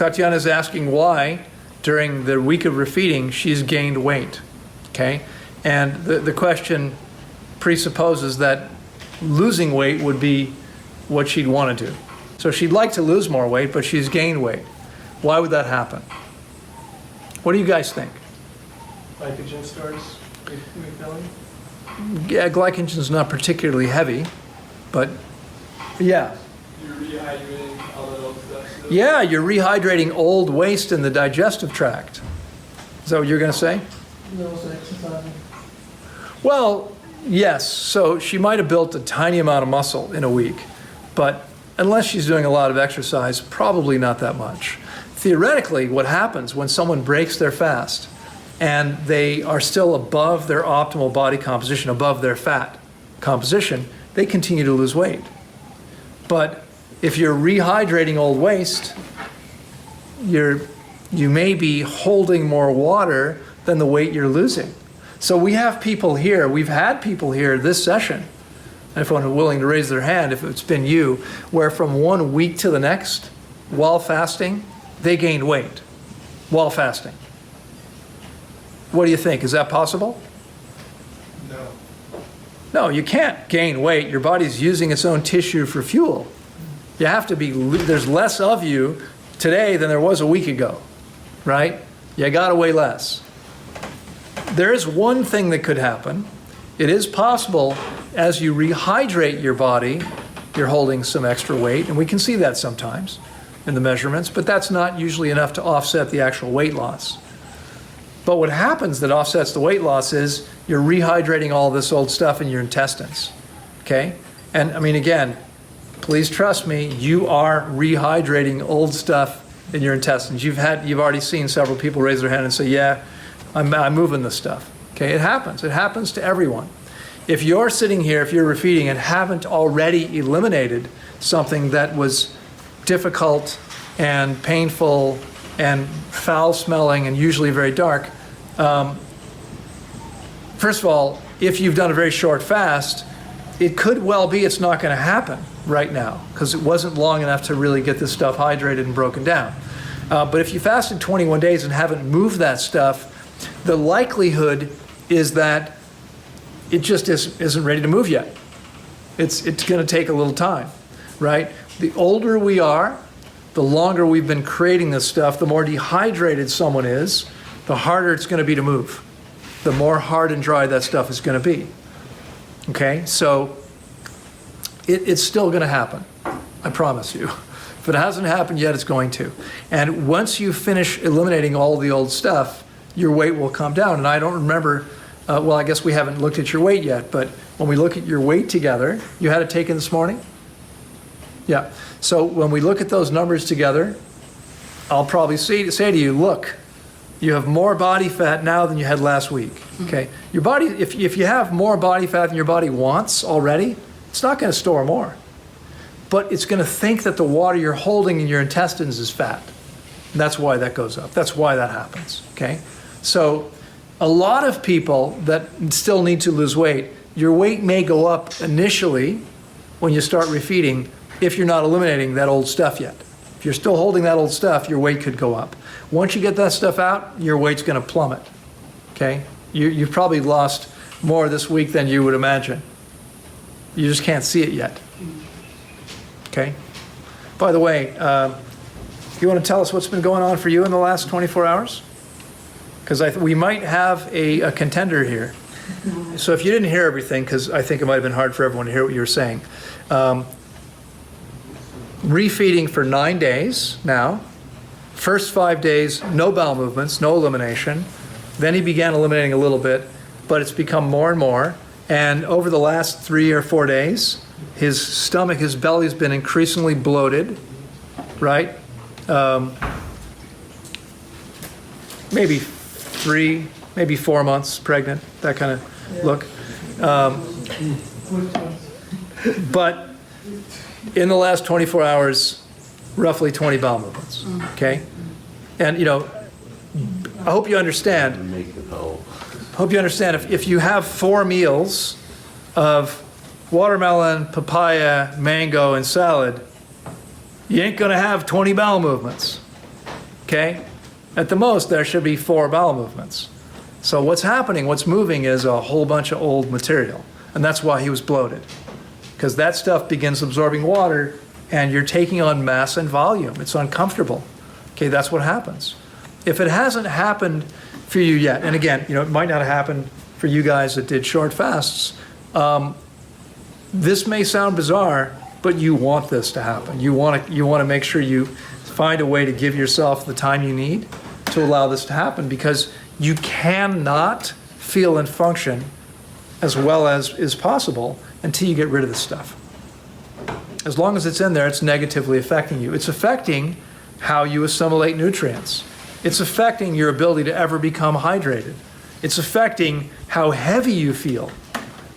Tatiana is asking why during the week of refeeding she's gained weight, okay? And the question presupposes that losing weight would be what she'd want to do. So she'd like to lose more weight, but she's gained weight. Why would that happen? What do you guys think? Glycogen starts refilling? Yeah, glycogen's not particularly heavy, but yeah. You're rehydrating all that old stuff? So Yeah, you're rehydrating old waste in the digestive tract. Is that what you're going to say? no, it's exercising. Well, yes. So she might have built a tiny amount of muscle in a week, but unless she's doing a lot of exercise, probably not that much. Theoretically, what happens when someone breaks their fast and they are still above their optimal body composition, above their fat composition, they continue to lose weight. But if you're rehydrating old waste, you may be holding more water than the weight you're losing. So we have people here, we've had people here this session, everyone who's willing to raise their hand if it's been you, where from 1 week to the next, while fasting, they gained weight while fasting. What do you think? Is that possible? No. No, you can't gain weight. Your body's using its own tissue for fuel. You have to be, there's less of you today than there was a week ago, right? You gotta weigh less. There is one thing that could happen. It is possible as you rehydrate your body, you're holding some extra weight, and we can see that sometimes in the measurements, but that's not usually enough to offset the actual weight loss. But what happens that offsets the weight loss is you're rehydrating all this old stuff in your intestines, okay? And I mean, again, please trust me, you are rehydrating old stuff in your intestines. You've already seen several people raise their hand and say, yeah, I'm moving this stuff, okay? It happens to everyone. If you're sitting here, if you're refeeding and haven't already eliminated something that was difficult and painful and foul smelling and usually very dark, first of all, if you've done a very short fast, it could well be it's not going to happen right now because it wasn't long enough to really get this stuff hydrated and broken down. But if you fasted 21 days and haven't moved that stuff, the likelihood is that it just isn't ready to move yet. It's going to take a little time, right? The older we are, the longer we've been creating this stuff, the more dehydrated someone is, the harder it's going to be to move. The more hard and dry that stuff is going to be. Okay, so it's still going to happen, I promise you. If it hasn't happened yet, it's going to. And once you finish eliminating all the old stuff, your weight will come down. And I don't remember, well, I guess we haven't looked at your weight yet, but when we look at your weight together, you had it taken this morning? Yeah. So when we look at those numbers together, I'll probably say to you, look, you have more body fat now than you had last week. Okay. Your body, if you have more body fat than your body wants already, it's not going to store more. But it's going to think that the water you're holding in your intestines is fat. And that's why that goes up. That's why that happens. Okay. So a lot of people that still need to lose weight, your weight may go up initially when you start refeeding if you're not eliminating that old stuff yet. If you're still holding that old stuff, your weight could go up. Once you get that stuff out, your weight's going to plummet. Okay? You've probably lost more this week than you would imagine. You just can't see it yet. Okay? By the way, you want to tell us what's been going on for you in the last 24 hours? Because we might have a contender here. So if you didn't hear everything, because I think it might have been hard for everyone to hear what you were saying, refeeding for 9 days now. First 5 days, no bowel movements, no elimination. Then he began eliminating a little bit, but it's become more and more. And over the last 3 or 4 days, his stomach, his belly's been increasingly bloated, right? Maybe 3, maybe 4 months pregnant, that kind of look. But in the last 24 hours, roughly 20 bowel movements, okay? And, you know, I hope you understand. If you have 4 meals of watermelon, papaya, mango, and salad, you ain't gonna have 20 bowel movements. okay? At the most, there should be 4 bowel movements. So what's happening, what's moving is a whole bunch of old material. And that's why he was bloated. Because that stuff begins absorbing water and you're taking on mass and volume. It's uncomfortable. Okay, that's what happens. If it hasn't happened for you yet, and again, it might not have happened for you guys that did short fasts, this may sound bizarre, but you want this to happen. You want to make sure you find a way to give yourself the time you need to allow this to happen, because you cannot feel and function as well as is possible until you get rid of this stuff. As long as it's in there, it's negatively affecting you. It's affecting how you assimilate nutrients. It's affecting your ability to ever become hydrated. It's affecting how heavy you feel.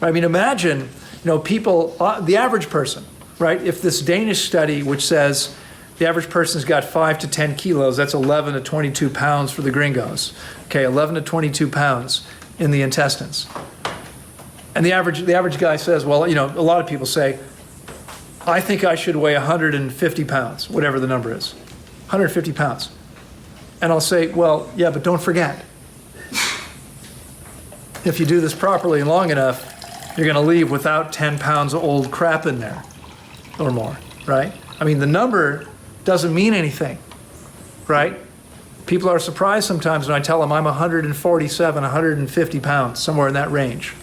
I mean, imagine, people, the average person, right? If this Danish study, which says the average person's got 5 to 10 kilos, that's 11 to 22 pounds for the gringos. Okay, 11 to 22 pounds in the intestines. And the average guy says, well, a lot of people say, I think I should weigh 150 pounds, whatever the number is, 150 pounds. And I'll say, well, yeah, but don't forget, if you do this properly and long enough, you're going to leave without 10 pounds of old crap in there or more, right? I mean, the number doesn't mean anything, right? People are surprised sometimes when I tell them I'm 147, 150 pounds, somewhere in that range.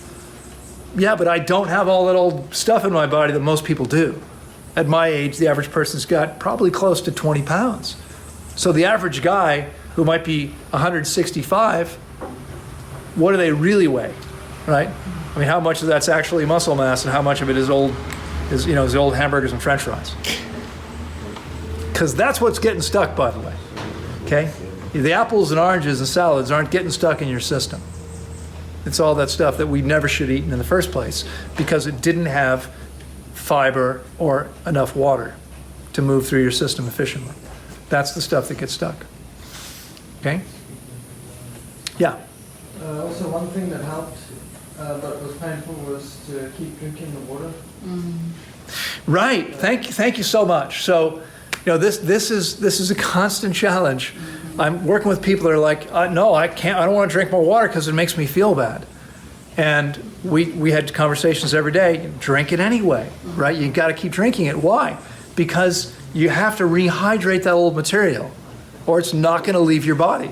Yeah, but I don't have all that old stuff in my body that most people do. At my age, the average person's got probably close to 20 pounds. So the average guy who might be 165, what do they really weigh, right? I mean, how much of that's actually muscle mass and how much of it is old hamburgers and French fries? Because that's what's getting stuck, by the way, okay? The apples and oranges and salads aren't getting stuck in your system. It's all that stuff that we never should have eaten in the first place because it didn't have fiber or enough water to move through your system efficiently. That's the stuff that gets stuck. Okay? Yeah? Also, one thing that helped but was painful was to keep drinking the water. Right. Thank you so much. So, this is a constant challenge. I'm working with people that are like, no, I can't. I don't want to drink more water because it makes me feel bad. And we had conversations every day. Drink it anyway, right? You got to keep drinking it. Why? Because you have to rehydrate that old material, or it's not going to leave your body.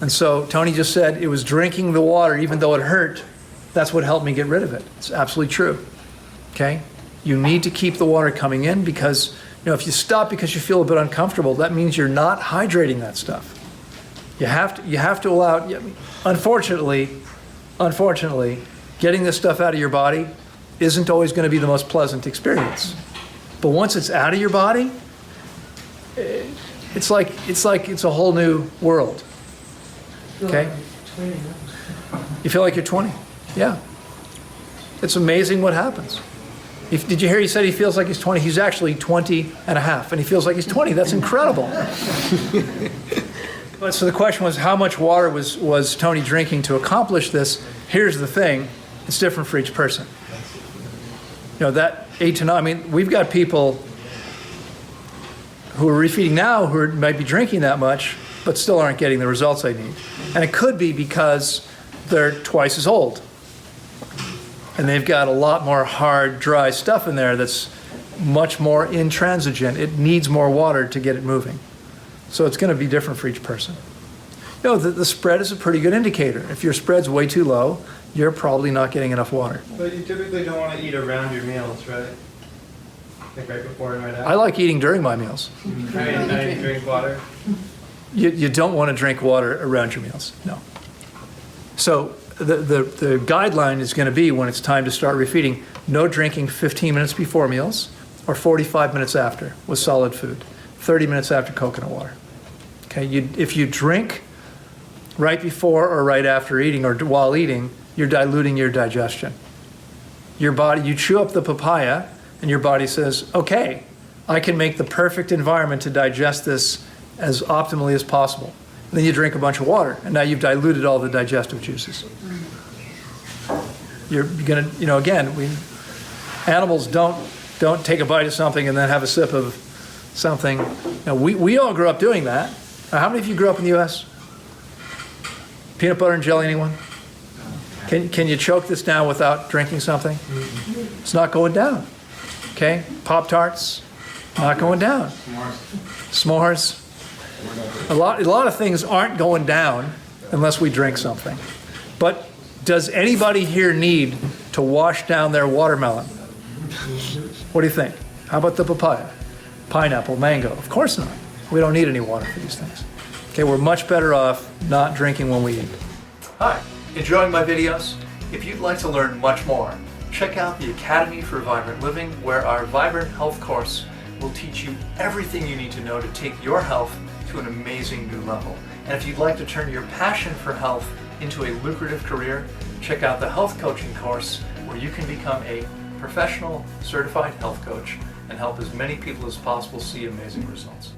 And so Tony just said it was drinking the water, even though it hurt. That's what helped me get rid of it. It's absolutely true. Okay? You need to keep the water coming in because, if you stop because you feel a bit uncomfortable, that means you're not hydrating that stuff. You have to allow. Unfortunately, getting this stuff out of your body isn't always going to be the most pleasant experience. But once it's out of your body, it's a whole new world. Okay? You feel like you're 20? Yeah. It's amazing what happens. Did you hear he said he feels like he's 20? He's actually 20 and a half, and he feels like he's 20. That's incredible. But so the question was, how much water was Tony drinking to accomplish this? Here's the thing. It's different for each person. That 8 to 9, I mean, we've got people who are refeeding now who might be drinking that much, but still aren't getting the results they need. And it could be because they're twice as old. And they've got a lot more hard, dry stuff in there that's much more intransigent. It needs more water to get it moving. So it's going to be different for each person. The spread is a pretty good indicator. If your spread's way too low, you're probably not getting enough water. But you typically don't want to eat around your meals, right? Like right before and right after? I like eating during my meals. I drink water. You don't want to drink water around your meals, no. So the guideline is going to be when it's time to start refeeding, no drinking 15 minutes before meals or 45 minutes after with solid food, 30 minutes after coconut water. Okay, if you drink right before or right after eating or while eating, you're diluting your digestion. Your body, you chew up the papaya and your body says, okay, I can make the perfect environment to digest this as optimally as possible. And then you drink a bunch of water, and now you've diluted all the digestive juices. You're gonna, again, animals don't take a bite of something and then have a sip of something. We all grew up doing that. How many of you grew up in the U.S.? Peanut butter and jelly, anyone? Can you choke this down without drinking something? It's not going down. Okay? Pop-Tarts, not going down. S'mores. A lot of things aren't going down unless we drink something. But does anybody here need to wash down their watermelon? What do you think? How about the papaya? Pineapple, mango? Of course not. We don't need any water for these things. Okay, we're much better off not drinking when we eat. Hi, enjoying my videos? If you'd like to learn much more, check out the Academy for Vibrant Living, where our Vibrant Health course will teach you everything you need to know to take your health to an amazing new level. And if you'd like to turn your passion for health into a lucrative career, check out the Health Coaching course, where you can become a professional certified health coach and help as many people as possible see amazing results.